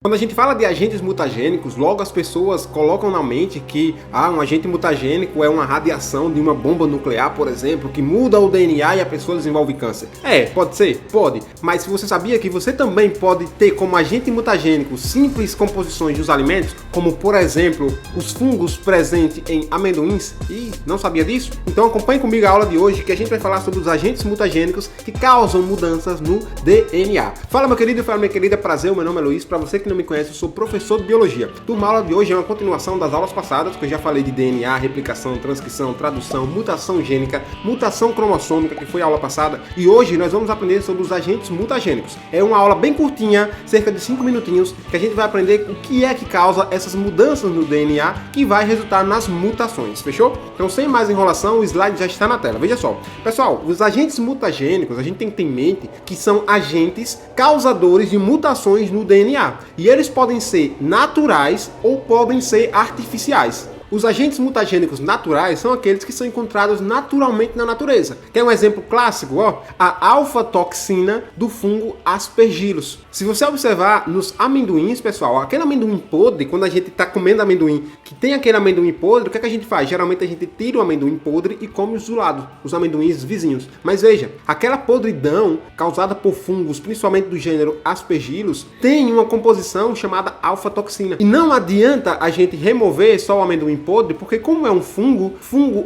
Quando a gente fala de agentes mutagênicos, logo as pessoas colocam na mente que um agente mutagênico é uma radiação de uma bomba nuclear, por exemplo, que muda o DNA e a pessoa desenvolve câncer. Pode ser? Pode. Mas se você sabia que você também pode ter como agente mutagênico simples composições dos alimentos, como por exemplo, os fungos presentes em amendoins? E não sabia disso? Então acompanhe comigo a aula de hoje que a gente vai falar sobre os agentes mutagênicos que causam mudanças no DNA. Fala meu querido, fala minha querida, prazer, meu nome é Luiz, para você que não me conhece, eu sou professor de biologia. A aula de hoje é uma continuação das aulas passadas, que eu já falei de DNA, replicação, transcrição, tradução, mutação gênica, mutação cromossômica, que foi a aula passada, e hoje nós vamos aprender sobre os agentes mutagênicos. É uma aula bem curtinha, cerca de 5 minutinhos, que a gente vai aprender o que é que causa essas mudanças no DNA que vai resultar nas mutações, fechou? Então, sem mais enrolação, o slide já está na tela. Veja só, pessoal, os agentes mutagênicos, a gente tem que ter em mente que são agentes causadores de mutações no DNA. E eles podem ser naturais ou podem ser artificiais. Os agentes mutagênicos naturais são aqueles que são encontrados naturalmente na natureza. Quer um exemplo clássico? A alfa-toxina do fungo Aspergillus. Se você observar nos amendoins, pessoal, aquele amendoim podre, quando a gente está comendo amendoim, que tem aquele amendoim podre, o que é que a gente faz? Geralmente a gente tira o amendoim podre e come os do lado, os amendoins vizinhos. Mas veja, aquela podridão causada por fungos, principalmente do gênero Aspergillus, tem uma composição chamada alfa-toxina. E não adianta a gente remover só o amendoim podre, porque como é um fungo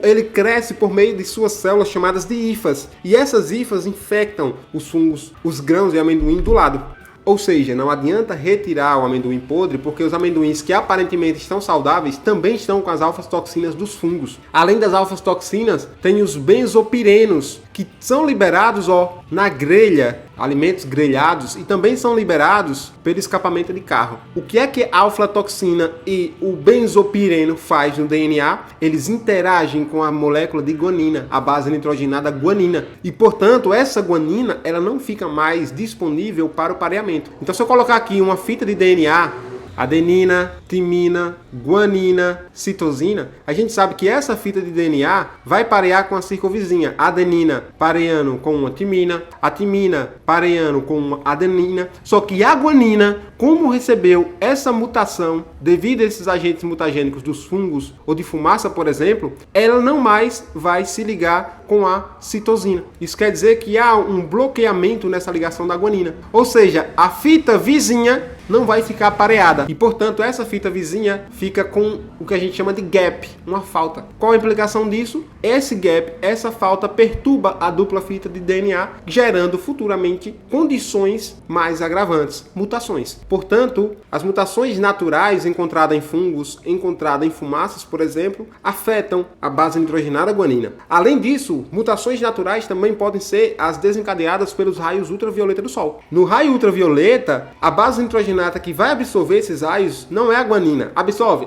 ele cresce por meio de suas células chamadas de hifas, e essas hifas infectam os fungos, os grãos de amendoim do lado. Ou seja, não adianta retirar o amendoim podre, porque os amendoins que aparentemente estão saudáveis também estão com as alfa-toxinas dos fungos. Além das alfa-toxinas, tem os benzopirenos, que são liberados na grelha, alimentos grelhados, e também são liberados pelo escapamento de carro. O que é que a alfa-toxina e o benzopireno faz no DNA? Eles interagem com a molécula de guanina, a base nitrogenada guanina. E, portanto, essa guanina ela não fica mais disponível para o pareamento. Então, se eu colocar aqui uma fita de DNA, adenina, timina, guanina, citosina, a gente sabe que essa fita de DNA vai parear com a circunvizinha. A adenina pareando com uma timina, a timina pareando com uma adenina. Só que a guanina, como recebeu essa mutação devido a esses agentes mutagênicos dos fungos ou de fumaça, por exemplo, ela não mais vai se ligar com a citosina. Isso quer dizer que há um bloqueamento nessa ligação da guanina. Ou seja, a fita vizinha não vai ficar pareada. E, portanto, essa fita vizinha fica com o que a gente chama de gap, uma falta. Qual a implicação disso? Esse gap, essa falta, perturba a dupla fita de DNA, gerando futuramente condições mais agravantes, mutações. Portanto, as mutações naturais encontradas em fungos, encontradas em fumaças, por exemplo, afetam a base nitrogenada guanina. Além disso, mutações naturais também podem ser as desencadeadas pelos raios ultravioleta do Sol. No raio ultravioleta, a base nitrogenada que vai absorver esses raios não é a guanina. Absorve,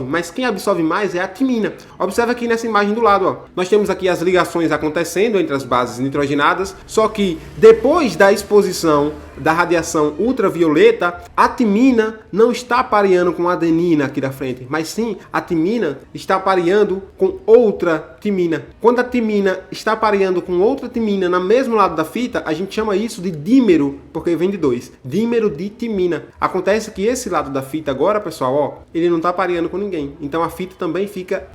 mas quem absorve mais é a timina. Observa aqui nessa imagem do lado, nós temos aqui as ligações acontecendo entre as bases nitrogenadas, só que depois da exposição da radiação ultravioleta, a timina não está pareando com a adenina aqui da frente, mas sim a timina está pareando com outra timina. Quando a timina está pareando com outra timina no mesmo lado da fita, a gente chama isso de dímero, porque vem de dois. Dímero de timina. Acontece que esse lado da fita agora, pessoal, ele não está pareando com ninguém. Então a fita também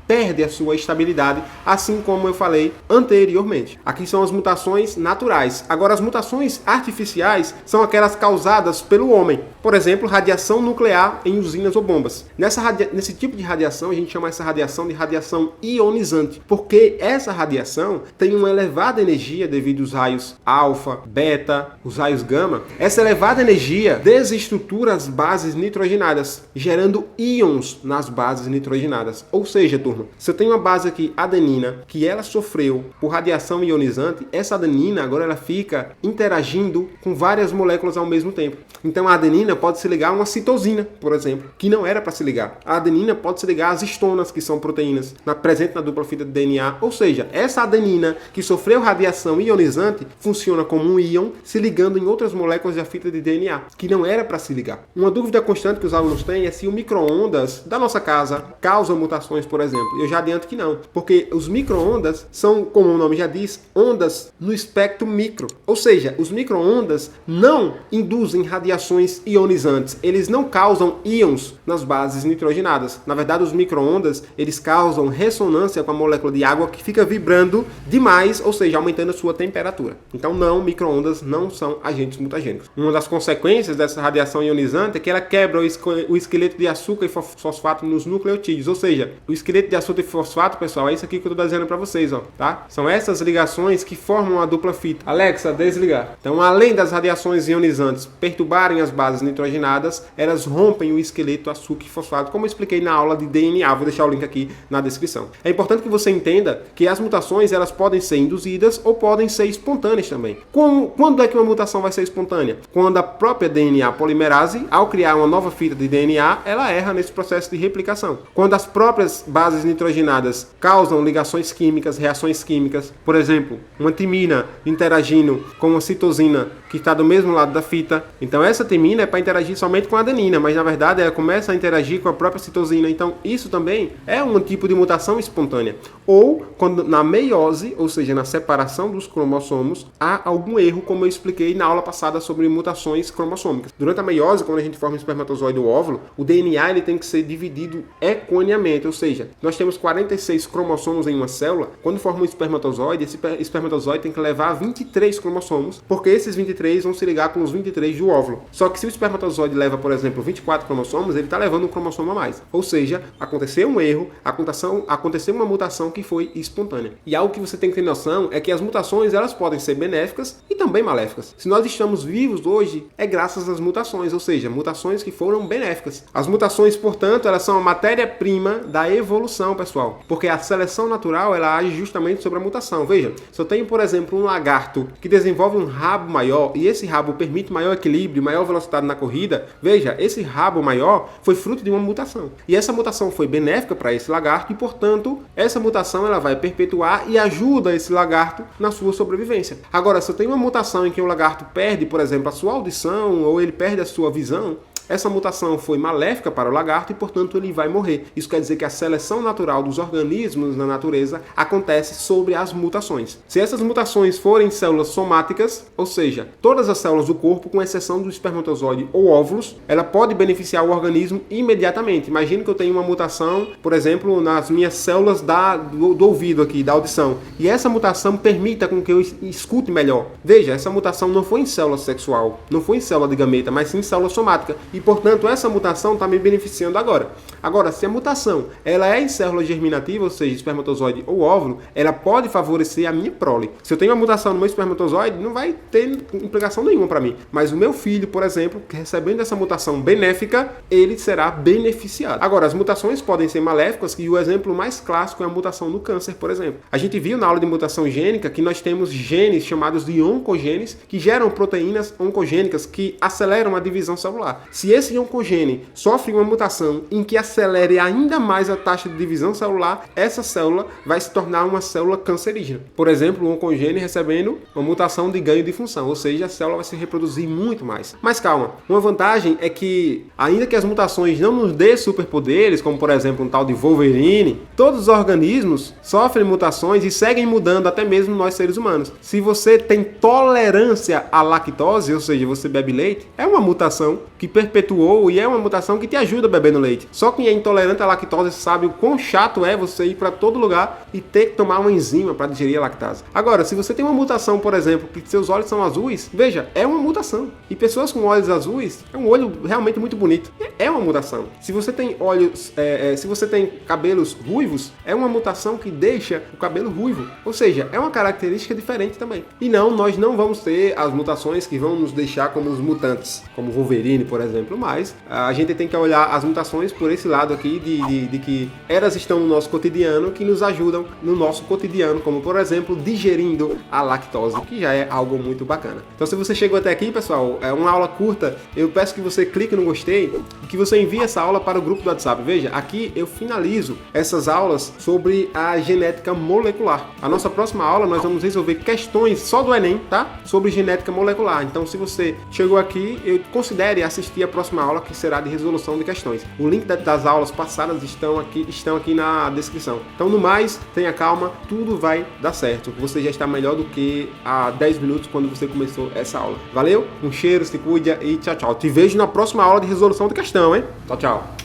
perde a sua estabilidade, assim como eu falei anteriormente. Aqui são as mutações naturais. Agora as mutações artificiais são aquelas causadas pelo homem. Por exemplo, radiação nuclear em usinas ou bombas. Nesse tipo de radiação, a gente chama essa radiação de radiação ionizante, porque essa radiação tem uma elevada energia devido aos raios alfa, beta, os raios gama. Essa elevada energia desestrutura as bases nitrogenadas, gerando íons nas bases nitrogenadas. Ou seja, turma, se eu tenho uma base aqui, adenina, que ela sofreu por radiação ionizante, essa adenina agora ela fica interagindo com várias moléculas ao mesmo tempo. Então a adenina pode se ligar a uma citosina, por exemplo, que não era para se ligar. A adenina pode se ligar às histonas, que são proteínas presentes na dupla fita de DNA. Ou seja, essa adenina que sofreu radiação ionizante funciona como um íon se ligando em outras moléculas da fita de DNA, que não era para se ligar. Uma dúvida constante que os alunos têm é se o micro-ondas da nossa casa causa mutações, por exemplo. Eu já adianto que não, porque os micro-ondas são, como o nome já diz, ondas no espectro micro. Ou seja, os micro-ondas não induzem radiações iônicas ionizantes, eles não causam íons nas bases nitrogenadas. Na verdade, os micro-ondas, eles causam ressonância com a molécula de água que fica vibrando demais, ou seja, aumentando a sua temperatura. Então, não, micro-ondas não são agentes mutagênicos. Uma das consequências dessa radiação ionizante é que ela quebra o esqueleto de açúcar e fosfato nos nucleotídeos, ou seja, o esqueleto de açúcar e fosfato, pessoal, é isso aqui que eu estou dizendo para vocês, ó, tá? São essas ligações que formam a dupla fita. Alexa, desligar. Então, além das radiações ionizantes perturbarem as bases nitrogenadas, elas rompem o esqueleto açúcar e fosfato, como eu expliquei na aula de DNA, vou deixar o link aqui na descrição. É importante que você entenda que as mutações, elas podem ser induzidas ou podem ser espontâneas também. Quando é que uma mutação vai ser espontânea? Quando a própria DNA polimerase, ao criar uma nova fita de DNA, ela erra nesse processo de replicação. Quando as próprias bases nitrogenadas causam ligações químicas, reações químicas, por exemplo, uma timina interagindo com uma citosina que está do mesmo lado da fita. Então essa timina é para interagir somente com a adenina, mas na verdade ela começa a interagir com a própria citosina. Então isso também é um tipo de mutação espontânea. Ou quando na meiose, ou seja, na separação dos cromossomos, há algum erro, como eu expliquei na aula passada sobre mutações cromossômicas. Durante a meiose, quando a gente forma o espermatozoide ou óvulo, o DNA ele tem que ser dividido equaniamente, ou seja, nós temos 46 cromossomos em uma célula. Quando forma um espermatozoide, esse espermatozoide tem que levar 23 cromossomos, porque esses 23 vão se ligar com os 23 do óvulo. Só que se o espermatozoide leva, por exemplo, 24 cromossomos, ele está levando um cromossomo a mais. Ou seja, aconteceu um erro, aconteceu uma mutação que foi espontânea. E algo que você tem que ter noção é que as mutações elas podem ser benéficas e também maléficas. Se nós estamos vivos hoje, é graças às mutações, ou seja, mutações que foram benéficas. As mutações, portanto, elas são a matéria-prima da evolução, pessoal. Porque a seleção natural, ela age justamente sobre a mutação. Veja, se eu tenho, por exemplo, um lagarto que desenvolve um rabo maior e esse rabo permite maior equilíbrio, maior velocidade na corrida, veja, esse rabo maior foi fruto de uma mutação. E essa mutação foi benéfica para esse lagarto e, portanto, essa mutação ela vai perpetuar e ajuda esse lagarto na sua sobrevivência. Agora, se eu tenho uma mutação em que o lagarto perde, por exemplo, a sua audição ou ele perde a sua visão, essa mutação foi maléfica para o lagarto e, portanto, ele vai morrer. Isso quer dizer que a seleção natural dos organismos na natureza acontece sobre as mutações. Se essas mutações forem células somáticas, ou seja, todas as células do corpo, com exceção do espermatozoide ou óvulos, ela pode beneficiar o organismo imediatamente. Imagine que eu tenho uma mutação, por exemplo, nas minhas células do ouvido aqui, da audição, e essa mutação permita com que eu escute melhor. Veja, essa mutação não foi em célula sexual, não foi em célula de gameta, mas sim em célula somática. E, portanto, essa mutação está me beneficiando agora. Agora, se a mutação ela é em célula germinativa, ou seja, espermatozoide ou óvulo, ela pode favorecer a minha prole. Se eu tenho uma mutação no meu espermatozoide, não vai ter implicação nenhuma para mim. Mas o meu filho, por exemplo, recebendo essa mutação benéfica, ele será beneficiado. Agora, as mutações podem ser maléficas e o exemplo mais clássico é a mutação no câncer, por exemplo. A gente viu na aula de mutação gênica que nós temos genes chamados de oncogenes que geram proteínas oncogênicas que aceleram a divisão celular. Se esse oncogene sofre uma mutação em que acelere ainda mais a taxa de divisão celular, essa célula vai se tornar uma célula cancerígena. Por exemplo, o oncogene recebendo uma mutação de ganho de função, ou seja, a célula vai se reproduzir muito mais. Mas calma, uma vantagem é que, ainda que as mutações não nos dê superpoderes, como por exemplo um tal de Wolverine, todos os organismos sofrem mutações e seguem mudando, até mesmo nós seres humanos. Se você tem tolerância à lactose, ou seja, você bebe leite, é uma mutação que perpetuou e é uma mutação que te ajuda a beber no leite. Só quem é intolerante à lactose sabe o quão chato é você ir para todo lugar e ter que tomar uma enzima para digerir a lactase. Agora, se você tem uma mutação, por exemplo, que seus olhos são azuis, veja, é uma mutação. E pessoas com olhos azuis, é um olho realmente muito bonito. É uma mutação. Se você tem se você tem cabelos ruivos, é uma mutação que deixa o cabelo ruivo. Ou seja, é uma característica diferente também. E não, nós não vamos ter as mutações que vão nos deixar como os mutantes, como Wolverine, por exemplo, mas a gente tem que olhar as mutações por esse lado aqui de que elas estão no nosso cotidiano, que nos ajudam no nosso cotidiano, como por exemplo, digerindo a lactose, que já é algo muito bacana. Então se você chegou até aqui, pessoal, é uma aula curta, eu peço que você clique no gostei e que você envie essa aula para o grupo do WhatsApp. Veja, aqui eu finalizo essas aulas sobre a genética molecular. A nossa próxima aula nós vamos resolver questões só do Enem, tá? Sobre genética molecular. Então se você chegou aqui, eu considere assistir a próxima aula, que será de resolução de questões. O link das aulas passadas estão aqui na descrição. Então, no mais, tenha calma, tudo vai dar certo. Você já está melhor do que há 10 minutos quando você começou essa aula. Valeu? Um cheiro, se cuida e tchau, tchau. Te vejo na próxima aula de resolução de questão, hein? Tchau, tchau.